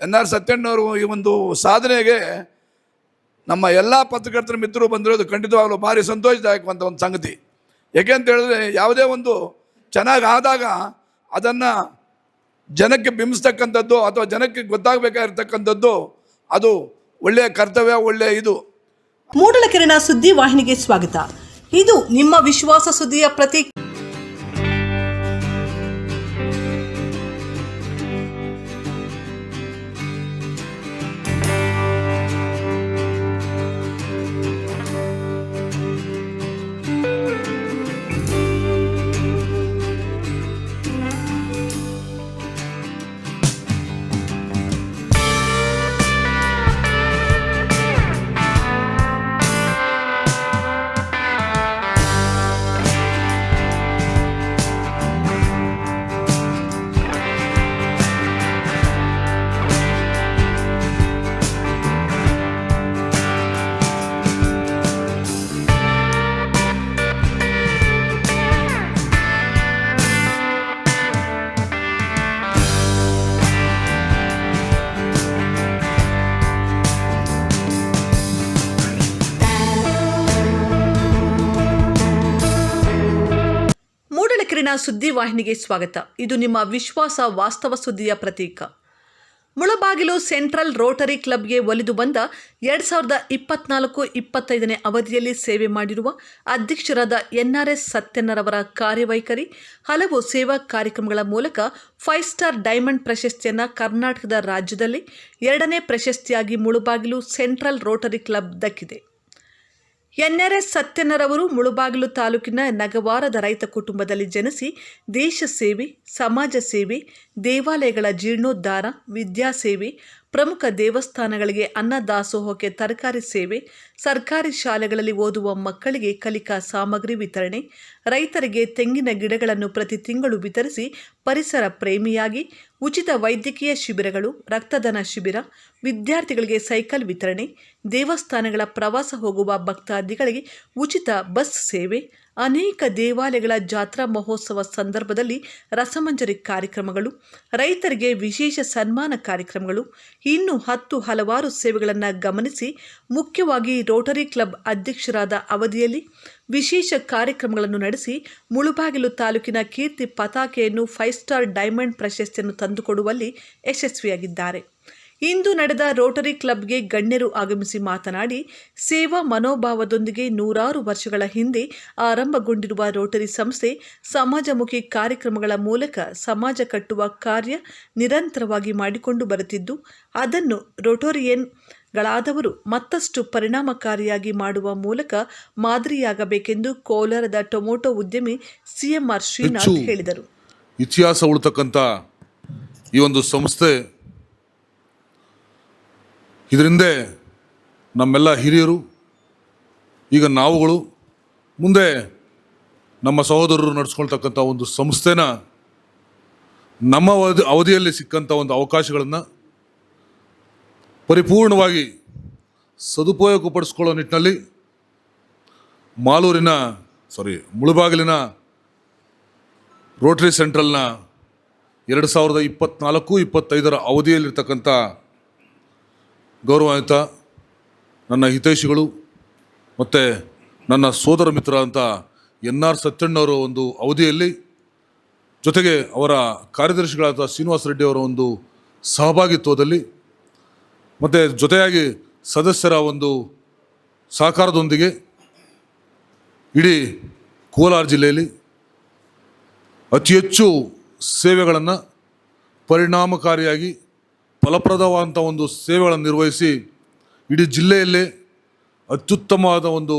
N R ಸತ್ಯಣ್ಣವರು ಈ ಒಂದು ಸಾಧನೆಗೆ ನಮ್ಮ ಎಲ್ಲ ಪತ್ರಕರ್ತರ ಮಿತ್ರರು ಬಂದಿರೋದು ಖಂಡಿತವಾಗಲೂ ಭಾರಿ ಸಂತೋಷದಾಯಕವಂಥ ಒಂದು ಸಂಗತಿ. ಏಕೆ ಅಂತ ಹೇಳಿದ್ರೆ ಯಾವುದೇ ಒಂದು ಚೆನ್ನಾಗಿ ಆದಾಗ ಅದನ್ನು ಜನಕ್ಕೆ ಬಿಂಬಿಸ್ತಕ್ಕಂಥದ್ದು ಅಥವಾ ಜನಕ್ಕೆ ಗೊತ್ತಾಗಬೇಕಾಗಿರ್ತಕ್ಕಂಥದ್ದು ಅದು ಒಳ್ಳೆಯ ಕರ್ತವ್ಯ, ಒಳ್ಳೆಯ ಇದು. ಮೂಡಲಕೆರೆನ ಸುದ್ದಿ ವಾಹಿನಿಗೆ ಸ್ವಾಗತ. ಇದು ನಿಮ್ಮ ವಿಶ್ವಾಸ ಸುದ್ದಿಯ ಪ್ರತೀಕ. ಮೂಡಲಕೆರೆನ ಸುದ್ದಿ ವಾಹಿನಿಗೆ ಸ್ವಾಗತ. ಇದು ನಿಮ್ಮ ವಿಶ್ವಾಸ ವಾಸ್ತವ ಸುದ್ದಿಯ ಪ್ರತೀಕ. ಮುಳಬಾಗಿಲು ಸೆಂಟ್ರಲ್ ರೋಟರಿ ಕ್ಲಬ್ಗೆ ಒಲಿದು ಬಂದ 2024-25ನೇ ಅವಧಿಯಲ್ಲಿ ಸೇವೆ ಮಾಡಿರುವ ಅಧ್ಯಕ್ಷರಾದ NRS ಸತ್ಯಣ್ಣರವರ ಕಾರ್ಯವೈಖರಿ, ಹಲವು ಸೇವಾ ಕಾರ್ಯಕ್ರಮಗಳ ಮೂಲಕ 5 ಸ್ಟಾರ್ ಡೈಮಂಡ್ ಪ್ರಶಸ್ತಿಯನ್ನು ಕರ್ನಾಟಕದ ರಾಜ್ಯದಲ್ಲಿ 2ನೇ ಪ್ರಶಸ್ತಿಯಾಗಿ ಮುಳಬಾಗಿಲು ಸೆಂಟ್ರಲ್ ರೋಟರಿ ಕ್ಲಬ್ ದಕ್ಕಿದೆ. NRS ಸತ್ಯಣ್ಣರವರು ಮುಳಬಾಗಿಲು ತಾಲೂಕಿನ ನಗವಾರದ ರೈತ ಕುಟುಂಬದಲ್ಲಿ ಜನಿಸಿ ದೇಶ ಸೇವೆ, ಸಮಾಜ ಸೇವೆ, ದೇವಾಲಯಗಳ ಜೀರ್ಣೋದ್ಧಾರ, ವಿದ್ಯಾಸೇವೆ, ಪ್ರಮುಖ ದೇವಸ್ಥಾನಗಳಿಗೆ ಅನ್ನದಾಸೋಹಕ್ಕೆ ತರಕಾರಿ ಸೇವೆ, ಸರ್ಕಾರಿ ಶಾಲೆಗಳಲ್ಲಿ ಓದುವ ಮಕ್ಕಳಿಗೆ ಕಲಿಕಾ ಸಾಮಗ್ರಿ ವಿತರಣೆ, ರೈತರಿಗೆ ತೆಂಗಿನ ಗಿಡಗಳನ್ನು ಪ್ರತಿ ತಿಂಗಳು ವಿತರಿಸಿ ಪರಿಸರ ಪ್ರೇಮಿಯಾಗಿ, ಉಚಿತ ವೈದ್ಯಕೀಯ ಶಿಬಿರಗಳು, ರಕ್ತದಾನ ಶಿಬಿರ, ವಿದ್ಯಾರ್ಥಿಗಳಿಗೆ ಸೈಕಲ್ ವಿತರಣೆ, ದೇವಸ್ಥಾನಗಳ ಪ್ರವಾಸ ಹೋಗುವ ಭಕ್ತಾದಿಗಳಿಗೆ ಉಚಿತ ಬಸ್ ಸೇವೆ, ಅನೇಕ ದೇವಾಲಯಗಳ ಜಾತ್ರಾ ಮಹೋತ್ಸವ ಸಂದರ್ಭದಲ್ಲಿ ರಸಮಂಜರಿ ಕಾರ್ಯಕ್ರಮಗಳು, ರೈತರಿಗೆ ವಿಶೇಷ ಸನ್ಮಾನ ಕಾರ್ಯಕ್ರಮಗಳು, ಇನ್ನೂ ಹಲವಾರು ಸೇವೆಗಳನ್ನು ಗಮನಿಸಿ ಮುಖ್ಯವಾಗಿ ರೋಟರಿ ಕ್ಲಬ್ ಅಧ್ಯಕ್ಷರಾದ ಅವಧಿಯಲ್ಲಿ ವಿಶೇಷ ಕಾರ್ಯಕ್ರಮಗಳನ್ನು ನಡೆಸಿ ಮುಳಬಾಗಿಲು ತಾಲೂಕಿನ ಕೀರ್ತಿ ಪತಾಕೆಯನ್ನು 5 ಸ್ಟಾರ್ ಡೈಮಂಡ್ ಪ್ರಶಸ್ತಿಯನ್ನು ತಂದುಕೊಡುವಲ್ಲಿ ಯಶಸ್ವಿಯಾಗಿದ್ದಾರೆ. ಇಂದು ನಡೆದ ರೋಟರಿ ಕ್ಲಬ್ಗೆ ಗಣ್ಯರು ಆಗಮಿಸಿ ಮಾತನಾಡಿ, ಸೇವಾ ಮನೋಭಾವದೊಂದಿಗೆ 100 ವರ್ಷಗಳ ಹಿಂದೆ ಆರಂಭಗೊಂಡಿರುವ ರೋಟರಿ ಸಂಸ್ಥೆ ಸಮಾಜಮುಖಿ ಕಾರ್ಯಕ್ರಮಗಳ ಮೂಲಕ ಸಮಾಜ ಕಟ್ಟುವ ಕಾರ್ಯ ನಿರಂತರವಾಗಿ ಮಾಡಿಕೊಂಡು ಬರುತ್ತಿದ್ದು, ಅದನ್ನು ರೋಟೋರಿಯನ್ಗಳಾದವರು ಮತ್ತಷ್ಟು ಪರಿಣಾಮಕಾರಿಯಾಗಿ ಮಾಡುವ ಮೂಲಕ ಮಾದರಿಯಾಗಬೇಕೆಂದು ಕೋಲಾರದ ಟೊಮೊಟೊ ಉದ್ಯಮಿ CMR ಶ್ರೀನಾಥ್ ಹೇಳಿದರು. ಇತಿಹಾಸ ಉಳಿತಕ್ಕಂಥ ಈ ಒಂದು ಸಂಸ್ಥೆ, ಇದರಿಂದ ನಮ್ಮೆಲ್ಲ ಹಿರಿಯರು, ಈಗ ನಾವುಗಳು, ಮುಂದೆ ನಮ್ಮ ಸಹೋದರರು ನಡೆಸ್ಕೊಳ್ತಕ್ಕಂಥ ಒಂದು ಸಂಸ್ಥೆನ ನಮ್ಮ ಅವಧಿಯಲ್ಲಿ ಸಿಕ್ಕಂಥ ಒಂದು ಅವಕಾಶಗಳನ್ನು ಪರಿಪೂರ್ಣವಾಗಿ ಸದುಪಯೋಗಪಡಿಸ್ಕೊಳ್ಳೋ ನಿಟ್ಟಿನಲ್ಲಿ ಮುಳಬಾಗಿಲಿನ ರೋಟರಿ ಸೆಂಟ್ರಲ್ನ 2024-25 ಅವಧಿಯಲ್ಲಿರ್ತಕ್ಕಂಥ ಗೌರವಾನ್ವಿತ ನನ್ನ ಹಿತೈಷಿಗಳು ಮತ್ತು ನನ್ನ ಸೋದರ ಮಿತ್ರ ಅಂತ NR ಸತ್ಯಣ್ಣವರ ಒಂದು ಅವಧಿಯಲ್ಲಿ, ಜೊತೆಗೆ ಅವರ ಕಾರ್ಯದರ್ಶಿಗಳಾದ ಶ್ರೀನಿವಾಸ ರೆಡ್ಡಿ ಅವರ ಒಂದು ಸಹಭಾಗಿತ್ವದಲ್ಲಿ ಮತ್ತು ಜೊತೆಯಾಗಿ ಸದಸ್ಯರ ಒಂದು ಸಹಕಾರದೊಂದಿಗೆ ಇಡೀ ಕೋಲಾರ ಜಿಲ್ಲೆಯಲ್ಲಿ ಅತಿ ಹೆಚ್ಚು ಸೇವೆಗಳನ್ನು ಪರಿಣಾಮಕಾರಿಯಾಗಿ ಫಲಪ್ರದವಾದಂಥ ಒಂದು ಸೇವೆಗಳನ್ನು ನಿರ್ವಹಿಸಿ ಇಡೀ ಜಿಲ್ಲೆಯಲ್ಲೇ ಅತ್ಯುತ್ತಮವಾದ ಒಂದು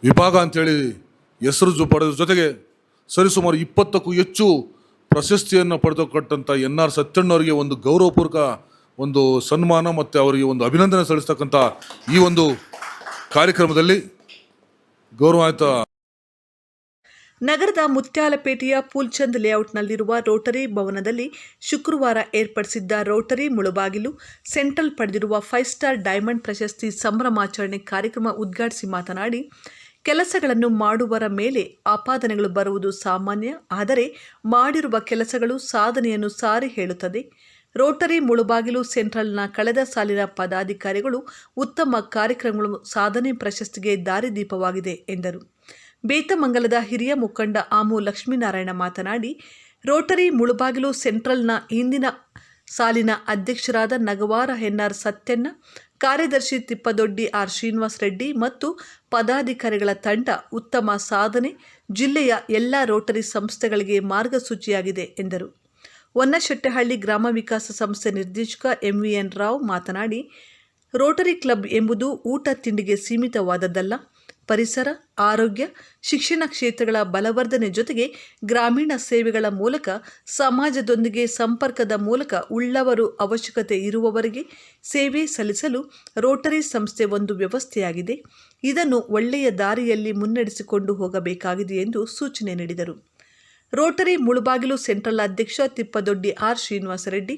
ವಿಭಾಗ ಅಂಥೇಳಿ ಹೆಸರು ಪಡೆದ ಜೊತೆಗೆ ಸರಿಸುಮಾರು 20ಕ್ಕೂ ಹೆಚ್ಚು ಪ್ರಶಸ್ತಿಯನ್ನು ಪಡೆದುಕೊಟ್ಟಂಥ NR ಸತ್ಯಣ್ಣವರಿಗೆ ಒಂದು ಗೌರವಪೂರ್ವಕ ಒಂದು ಸನ್ಮಾನ ಮತ್ತು ಅವರಿಗೆ ಒಂದು ಅಭಿನಂದನೆ ಸಲ್ಲಿಸ್ತಕ್ಕಂಥ ಈ ಒಂದು ಕಾರ್ಯಕ್ರಮದಲ್ಲಿ ಗೌರವಾನ್ವಿತ ನಗರದ ಮುತ್ಯಾಲಪೇಟೆಯ ಫೂಲ್ಚಂದ್ ಲೇಔಟ್ನಲ್ಲಿರುವ ರೋಟರಿ ಭವನದಲ್ಲಿ ಶುಕ್ರವಾರ ಏರ್ಪಡಿಸಿದ್ದ ರೋಟರಿ ಮುಳಬಾಗಿಲು ಸೆಂಟ್ರಲ್ ಪಡೆದಿರುವ 5 ಸ್ಟಾರ್ ಡೈಮಂಡ್ ಪ್ರಶಸ್ತಿ ಸಂಭ್ರಮಾಚರಣೆ ಕಾರ್ಯಕ್ರಮ ಉದ್ಘಾಟಿಸಿ ಮಾತನಾಡಿ, ಕೆಲಸಗಳನ್ನು ಮಾಡುವರ ಮೇಲೆ ಆಪಾದನೆಗಳು ಬರುವುದು ಸಾಮಾನ್ಯ. ಆದರೆ ಮಾಡಿರುವ ಕೆಲಸಗಳು ಸಾಧನೆಯನ್ನು ಸಾರಿ ಹೇಳುತ್ತದೆ. ರೋಟರಿ ಮುಳುಬಾಗಿಲು ಸೆಂಟ್ರಲ್ನ ಕಳೆದ ಸಾಲಿನ ಪದಾಧಿಕಾರಿಗಳು ಉತ್ತಮ ಕಾರ್ಯಕ್ರಮಗಳು ಸಾಧನೆ ಪ್ರಶಸ್ತಿಗೆ ದಾರಿದೀಪವಾಗಿದೆ ಎಂದರು. ಬೇತಮಂಗಲದ ಹಿರಿಯ ಮುಖಂಡ ಆಮು ಲಕ್ಷ್ಮೀನಾರಾಯಣ ಮಾತನಾಡಿ, ರೋಟರಿ ಮುಳುಬಾಗಿಲು ಸೆಂಟ್ರಲ್ನ ಹಿಂದಿನ ಸಾಲಿನ ಅಧ್ಯಕ್ಷರಾದ ನಗವಾರ ಎನ್ಆರ್ ಸತ್ಯಣ್ಣ, ಕಾರ್ಯದರ್ಶಿ ತಿಪ್ಪದೊಡ್ಡಿ ಆರ್ ಶ್ರೀನಿವಾಸ ರೆಡ್ಡಿ ಮತ್ತು ಪದಾಧಿಕಾರಿಗಳ ತಂಡ ಉತ್ತಮ ಸಾಧನೆ ಜಿಲ್ಲೆಯ ಎಲ್ಲ ರೋಟರಿ ಸಂಸ್ಥೆಗಳಿಗೆ ಮಾರ್ಗಸೂಚಿಯಾಗಿದೆ ಎಂದರು. ಹೊನ್ನಶೆಟ್ಟಹಳ್ಳಿ ಗ್ರಾಮ ವಿಕಾಸ ಸಂಸ್ಥೆ ನಿರ್ದೇಶಕ ಎಂವಿಎನ್ ರಾವ್ ಮಾತನಾಡಿ, ರೋಟರಿ ಕ್ಲಬ್ ಎಂಬುದು ಊಟ ತಿಂಡಿಗೆ ಸೀಮಿತವಾದದ್ದಲ್ಲ. ಪರಿಸರ, ಆರೋಗ್ಯ, ಶಿಕ್ಷಣ ಕ್ಷೇತ್ರಗಳ ಬಲವರ್ಧನೆ ಜೊತೆಗೆ ಗ್ರಾಮೀಣ ಸೇವೆಗಳ ಮೂಲಕ ಸಮಾಜದೊಂದಿಗೆ ಸಂಪರ್ಕದ ಮೂಲಕ ಉಳ್ಳವರು ಅವಶ್ಯಕತೆ ಇರುವವರಿಗೆ ಸೇವೆ ಸಲ್ಲಿಸಲು ರೋಟರಿ ಸಂಸ್ಥೆ ಒಂದು ವ್ಯವಸ್ಥೆಯಾಗಿದೆ. ಇದನ್ನು ಒಳ್ಳೆಯ ದಾರಿಯಲ್ಲಿ ಮುನ್ನಡೆಸಿಕೊಂಡು ಹೋಗಬೇಕಾಗಿದೆ ಎಂದು ಸೂಚನೆ ನೀಡಿದರು. ರೋಟರಿ ಮುಳುಬಾಗಿಲು ಸೆಂಟ್ರಲ್ ಅಧ್ಯಕ್ಷ ತಿಪ್ಪದೊಡ್ಡಿ ಆರ್ ಶ್ರೀನಿವಾಸ ರೆಡ್ಡಿ,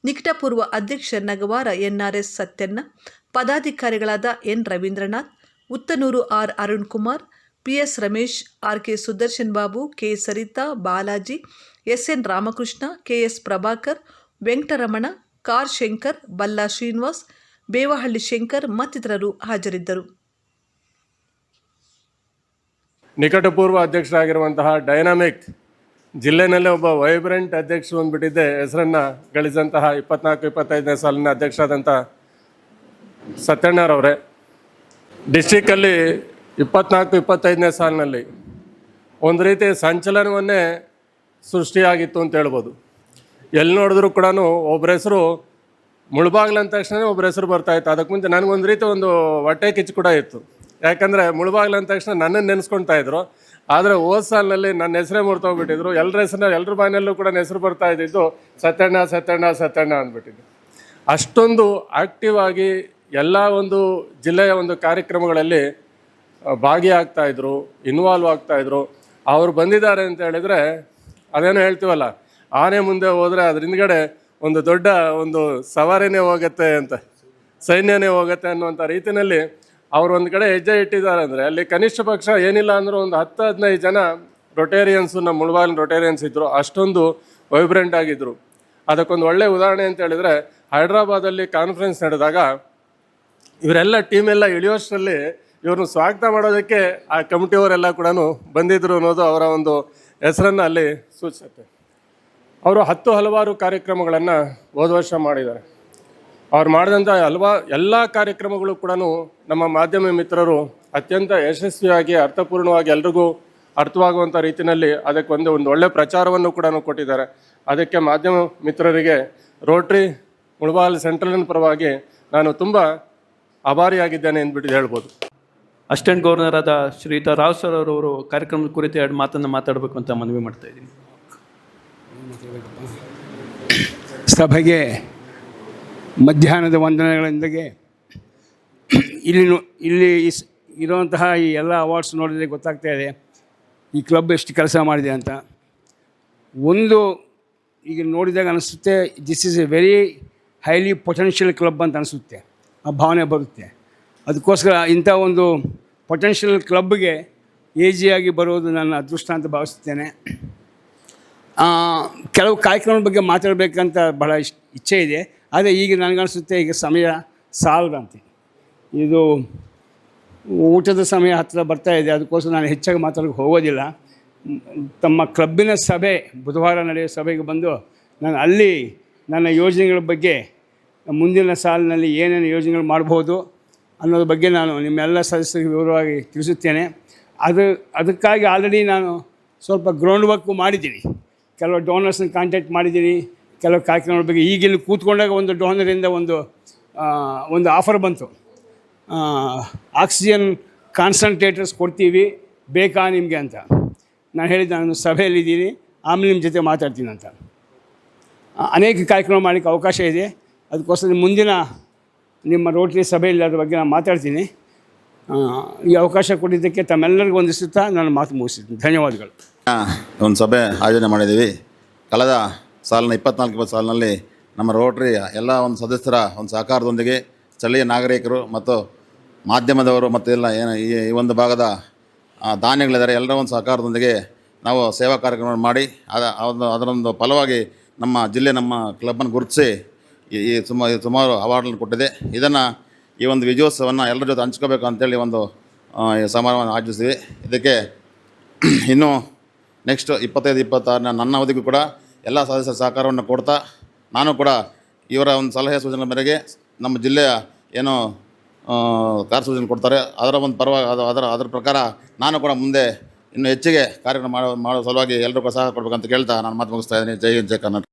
ನಿಕಟಪೂರ್ವ ಅಧ್ಯಕ್ಷ ನಗವಾರ ಎನ್ಆರ್ಎಸ್ ಸತ್ಯಣ್ಣ, ಪದಾಧಿಕಾರಿಗಳಾದ N Ravindranath, Uttanur R Arun Kumar, PS Ramesh, RK Sudarshan Babu, K Saritha, Balaji, SN Ramakrishna, KS Prabhakar, Venkataramana, ಕಾರ್ ಶಂಕರ್, ಬಲ್ಲಾ ಶ್ರೀನಿವಾಸ್, ಬೇವಹಳ್ಳಿ ಶಂಕರ್ ಮತ್ತಿತರರು ಹಾಜರಿದ್ದರು. ನಿಕಟಪೂರ್ವ ಅಧ್ಯಕ್ಷರಾಗಿರುವಂತಹ ಡೈನಾಮಿಕ್ ಜಿಲ್ಲೆನಲ್ಲೇ ಒಬ್ಬ ವೈಬ್ರೆಂಟ್ ಅಧ್ಯಕ್ಷರು ಅಂದ್ಬಿಟ್ಟಿದ್ದೆ ಹೆಸರನ್ನು ಗಳಿಸಿದಂತಹ 24-25ನೇ ಸಾಲಿನ ಅಧ್ಯಕ್ಷರಾದಂಥ ಸತ್ಯಣ್ಣರವರೇ, ಡಿಸ್ಟಿಕ್ಕಲ್ಲಿ 24-25ನೇ ಸಾಲಿನಲ್ಲಿ ಒಂದು ರೀತಿ ಸಂಚಲನವನ್ನೇ ಸೃಷ್ಟಿಯಾಗಿತ್ತು ಅಂತ ಹೇಳ್ಬೋದು. ಎಲ್ಲಿ ನೋಡಿದ್ರು ಕೂಡ ಒಬ್ಬರ ಹೆಸರು ಮುಳುಬಾಗಿಲು ಅಂದ ತಕ್ಷಣ ಒಬ್ಬರ ಹೆಸರು ಬರ್ತಾಯಿತ್ತು. ಅದಕ್ಕೆ ಮುಂಚೆ ನನಗೊಂದು ರೀತಿ ಒಂದು ಹೊಟ್ಟೆ ಕಿಚ್ಚು ಕೂಡ ಇತ್ತು. ಯಾಕಂದರೆ ಮುಳುಬಾಗಿಲು ಅಂದ ತಕ್ಷಣ ನನ್ನನ್ನು ನೆನೆಸ್ಕೊಳ್ತಾ ಇದ್ರು. ಆದರೆ ಹೋದ ಸಾಲಿನಲ್ಲಿ ನನ್ನ ಹೆಸರೇ ಮುರ್ತೋಗ್ಬಿಟ್ಟಿದ್ರು. ಎಲ್ಲರ ಬಾಯಿನಲ್ಲೂ ಕೂಡ ಹೆಸರು ಬರ್ತಾ ಇದ್ದಿದ್ದು ಸತ್ಯಣ್ಣ ಸತ್ಯಣ್ಣ ಸತ್ಯಣ್ಣ ಅಂದ್ಬಿಟ್ಟಿದ್ದು. ಅಷ್ಟೊಂದು ಆ್ಯಕ್ಟಿವ್ ಆಗಿ ಎಲ್ಲ ಒಂದು ಜಿಲ್ಲೆಯ ಒಂದು ಕಾರ್ಯಕ್ರಮಗಳಲ್ಲಿ ಭಾಗಿಯಾಗ್ತಾಯಿದ್ರು, ಇನ್ವಾಲ್ವ್ ಆಗ್ತಾಯಿದ್ರು. ಅವರು ಬಂದಿದ್ದಾರೆ ಅಂತ ಹೇಳಿದರೆ ಅದೇನೋ ಹೇಳ್ತೀವಲ್ಲ, ಆನೆ ಮುಂದೆ ಹೋದರೆ ಅದ್ರ ಹಿಂದ್ಗಡೆ ಒಂದು ದೊಡ್ಡ ಒಂದು ಸವಾರಿನೇ ಹೋಗುತ್ತೆ ಅಂತ, ಸೈನ್ಯನೇ ಹೋಗುತ್ತೆ ಅನ್ನುವಂಥ ರೀತಿಯಲ್ಲಿ ಅವರು ಒಂದು ಕಡೆ ಹೆಜ್ಜೆ ಇಟ್ಟಿದ್ದಾರೆ. ಅಂದರೆ ಅಲ್ಲಿ ಕನಿಷ್ಠ ಪಕ್ಷ ಏನಿಲ್ಲ ಅಂದರೂ ಒಂದು 10-15 ಜನ ರೊಟೇರಿಯನ್ಸು, ನಮ್ಮ ಮುಳುಬಾಗಿಲು ರೊಟೇರಿಯನ್ಸ್ ಇದ್ದರು. ಅಷ್ಟೊಂದು ವೈಬ್ರೆಂಟ್ ಆಗಿದ್ದರು. ಅದಕ್ಕೊಂದು ಒಳ್ಳೆಯ ಉದಾಹರಣೆ ಅಂತ ಹೇಳಿದರೆ, ಹೈದ್ರಾಬಾದಲ್ಲಿ ಕಾನ್ಫರೆನ್ಸ್ ನಡೆದಾಗ ಇವರೆಲ್ಲ ಟೀಮೆಲ್ಲ ಇಳಿಯೋಷ್ಟರಲ್ಲಿ ಇವ್ರನ್ನ ಸ್ವಾಗತ ಮಾಡೋದಕ್ಕೆ ಆ ಕಮಿಟಿಯವರೆಲ್ಲ ಕೂಡ ಬಂದಿದ್ದರು ಅನ್ನೋದು ಅವರ ಒಂದು ಹೆಸರನ್ನು ಅಲ್ಲಿ ಸೂಚಿಸುತ್ತೆ. ಅವರು ಹಲವಾರು ಕಾರ್ಯಕ್ರಮಗಳನ್ನು ಹೋದ ವರ್ಷ ಮಾಡಿದ್ದಾರೆ. ಅವ್ರು ಮಾಡಿದಂಥ ಎಲ್ಲ ಕಾರ್ಯಕ್ರಮಗಳು ಕೂಡ ನಮ್ಮ ಮಾಧ್ಯಮ ಮಿತ್ರರು ಅತ್ಯಂತ ಯಶಸ್ವಿಯಾಗಿ ಅರ್ಥಪೂರ್ಣವಾಗಿ ಎಲ್ರಿಗೂ ಅರ್ಥವಾಗುವಂಥ ರೀತಿಯಲ್ಲಿ ಅದಕ್ಕೆ ಒಂದು ಒಳ್ಳೆಯ ಪ್ರಚಾರವನ್ನು ಕೂಡ ಕೊಟ್ಟಿದ್ದಾರೆ. ಅದಕ್ಕೆ ಮಾಧ್ಯಮ ಮಿತ್ರರಿಗೆ ರೋಟ್ರಿ ಮುಳುಬಾಗಿಲು ಸೆಂಟ್ರಲಿನ ಪರವಾಗಿ ನಾನು ತುಂಬ ಆಭಾರಿಯಾಗಿದ್ದೇನೆ ಅಂದ್ಬಿಟ್ಟು ಹೇಳ್ಬೋದು. ಅಸಿಸ್ಟೆಂಟ್ ಗವರ್ನರ್ ಆದ ಶ್ರೀಯುತ ರಾವ್ ಸರ್ ಅವರು ಕಾರ್ಯಕ್ರಮದ ಕುರಿತು 2 ಮಾತನ್ನು ಮಾತಾಡಬೇಕು ಅಂತ ಮನವಿ ಮಾಡ್ತಾ ಇದ್ದೀನಿ. ಸಭೆಗೆ ಮಧ್ಯಾಹ್ನದ ವಂದನೆಗಳೊಂದಿಗೆ ಇಲ್ಲಿ ಇರುವಂತಹ ಈ ಎಲ್ಲ ಅವಾರ್ಡ್ಸ್ ನೋಡಿದರೆ ಗೊತ್ತಾಗ್ತಾ ಇದೆ ಈ ಕ್ಲಬ್ ಎಷ್ಟು ಕೆಲಸ ಮಾಡಿದೆ ಅಂತ. ಒಂದು ಈಗ ನೋಡಿದಾಗ ಅನಿಸುತ್ತೆ, this is A very highly potential club ಅಂತ ಅನಿಸುತ್ತೆ, ಆ ಭಾವನೆ ಬರುತ್ತೆ. ಅದಕ್ಕೋಸ್ಕರ ಇಂಥ ಒಂದು ಪೊಟೆನ್ಷಿಯಲ್ ಕ್ಲಬ್ಗೆ ಏಜಿಯಾಗಿ ಬರೋದು ನನ್ನ ಅದೃಷ್ಟ ಅಂತ ಭಾವಿಸುತ್ತೇನೆ. ಕೆಲವು ಕಾರ್ಯಕ್ರಮದ ಬಗ್ಗೆ ಮಾತಾಡಬೇಕಂತ ಬಹಳ ಇಚ್ಛೆ ಇದೆ. ಆದರೆ ಈಗ ನನಗನ್ನಿಸುತ್ತೆ ಈಗ ಸಮಯ ಸಾಲದಂತೆ, ಇದು ಊಟದ ಸಮಯ ಹತ್ತಿರ ಬರ್ತಾ ಇದೆ. ಅದಕ್ಕೋಸ್ಕರ ನಾನು ಹೆಚ್ಚಾಗಿ ಮಾತಾಡೋಕ್ಕೆ ಹೋಗೋದಿಲ್ಲ. ತಮ್ಮ ಕ್ಲಬ್ಬಿನ ಸಭೆ ಬುಧವಾರ ನಡೆಯೋ ಸಭೆಗೆ ಬಂದು ನಾನು ಅಲ್ಲಿ ನನ್ನ ಯೋಜನೆಗಳ ಬಗ್ಗೆ, ಮುಂದಿನ ಸಾಲಿನಲ್ಲಿ ಏನೇನು ಯೋಜನೆಗಳು ಮಾಡ್ಬೋದು ಅನ್ನೋದ್ರ ಬಗ್ಗೆ ನಾನು ನಿಮ್ಮೆಲ್ಲ ಸದಸ್ಯರಿಗೆ ವಿವರವಾಗಿ ತಿಳಿಸುತ್ತೇನೆ. ಅದಕ್ಕಾಗಿ ಆಲ್ರೆಡಿ ನಾನು ಸ್ವಲ್ಪ ಗ್ರೌಂಡ್ ವರ್ಕು ಮಾಡಿದ್ದೀನಿ. ಕೆಲವು ಡೋನರ್ಸ್ನ ಕಾಂಟ್ಯಾಕ್ಟ್ ಮಾಡಿದ್ದೀನಿ. ಕೆಲವು ಕಾರ್ಯಕ್ರಮಗಳ ಬಗ್ಗೆ ಈಗಿಲ್ಲಿ ಕೂತ್ಕೊಂಡಾಗ ಒಂದು ಡೋನರಿಂದ ಒಂದು ಆಫರ್ ಬಂತು, ಆಕ್ಸಿಜನ್ ಕಾನ್ಸಂಟ್ರೇಟರ್ಸ್ ಕೊಡ್ತೀವಿ, ಬೇಕಾ ನಿಮಗೆ ಅಂತ. ನಾನು ಹೇಳಿದ್ದೆ ನಾನು ಸಭೆಯಲ್ಲಿದ್ದೀನಿ, ಆಮೇಲೆ ನಿಮ್ಮ ಜೊತೆ ಮಾತಾಡ್ತೀನಿ ಅಂತ. ಅನೇಕ ಕಾರ್ಯಕ್ರಮ ಮಾಡಲಿಕ್ಕೆ ಅವಕಾಶ ಇದೆ. ಅದಕ್ಕೋಸ್ಕರ ಮುಂದಿನ ನಿಮ್ಮ ರೋಟರಿ ಸಭೆಯಲ್ಲಿ ಅದ್ರ ಬಗ್ಗೆ ನಾನು ಮಾತಾಡ್ತೀನಿ. ಈ ಅವಕಾಶ ಕೊಟ್ಟಿದ್ದಕ್ಕೆ ತಮ್ಮೆಲ್ಲರಿಗೂ ವಂದಿಸುತ್ತಾ ನಾನು ಮಾತು ಮುಗಿಸ್ತೀನಿ. ಧನ್ಯವಾದಗಳು. ಒಂದು ಸಭೆ ಆಯೋಜನೆ ಮಾಡಿದ್ದೀವಿ. ಕಳೆದ ಸಾಲಿನ 24 ಸಾಲಿನಲ್ಲಿ ನಮ್ಮ ರೋಟ್ರಿ ಎಲ್ಲ ಒಂದು ಸದಸ್ಯರ ಒಂದು ಸಹಕಾರದೊಂದಿಗೆ ಸ್ಥಳೀಯ ನಾಗರಿಕರು ಮತ್ತು ಮಾಧ್ಯಮದವರು ಮತ್ತು ಎಲ್ಲ ಏನು ಈ ಒಂದು ಭಾಗದ ದಾನಿಗಳಿದ್ದಾರೆ, ಎಲ್ಲರ ಒಂದು ಸಹಕಾರದೊಂದಿಗೆ ನಾವು ಸೇವಾ ಕಾರ್ಯಕ್ರಮ ಮಾಡಿ ಅದರೊಂದು ಫಲವಾಗಿ ನಮ್ಮ ಜಿಲ್ಲೆ ನಮ್ಮ ಕ್ಲಬ್ಬನ್ನು ಗುರುತಿಸಿ ಈ ಸುಮಾರು ಅವಾರ್ಡ್ಗಳನ್ನು ಕೊಟ್ಟಿದೆ. ಇದನ್ನು ಈ ಒಂದು ವಿಜಯೋತ್ಸವವನ್ನು ಎಲ್ಲರ ಜೊತೆ ಹಂಚ್ಕೋಬೇಕು ಅಂತೇಳಿ ಒಂದು ಈ ಸಮಾರಂಭವನ್ನು ಆಯೋಜಿಸಿದ್ವಿ. ಇದಕ್ಕೆ ಇನ್ನೂ ನೆಕ್ಸ್ಟ್ 25-26 ನನ್ನ ಅವಧಿಗೂ ಕೂಡ ಎಲ್ಲ ಸದಸ್ಯರ ಸಹಕಾರವನ್ನು ಕೊಡ್ತಾ, ನಾನು ಕೂಡ ಇವರ ಒಂದು ಸಲಹೆ ಸೂಚನೆ ಮೇರೆಗೆ ನಮ್ಮ ಜಿಲ್ಲೆಯ ಏನು ಕಾರ್ಯಸೂಚನೆ ಕೊಡ್ತಾರೆ ಅದರ ಒಂದು ಪರವಾಗಿ ಅದರ ಪ್ರಕಾರ ನಾನು ಕೂಡ ಮುಂದೆ ಇನ್ನೂ ಹೆಚ್ಚಿಗೆ ಕಾರ್ಯಕ್ರಮ ಮಾಡೋ ಸಲುವಾಗಿ ಎಲ್ಲರೂ ಕೂಡ ಸಹ ಕೊಡಬೇಕಂತ ಕೇಳ್ತಾ ನಾನು ಮಾತು ಮುಗಿಸ್ತಾ ಇದ್ದೀನಿ. ಜೈ ಹಿಂದ್, ಜೈ ಕರ್ನಾಟಕ.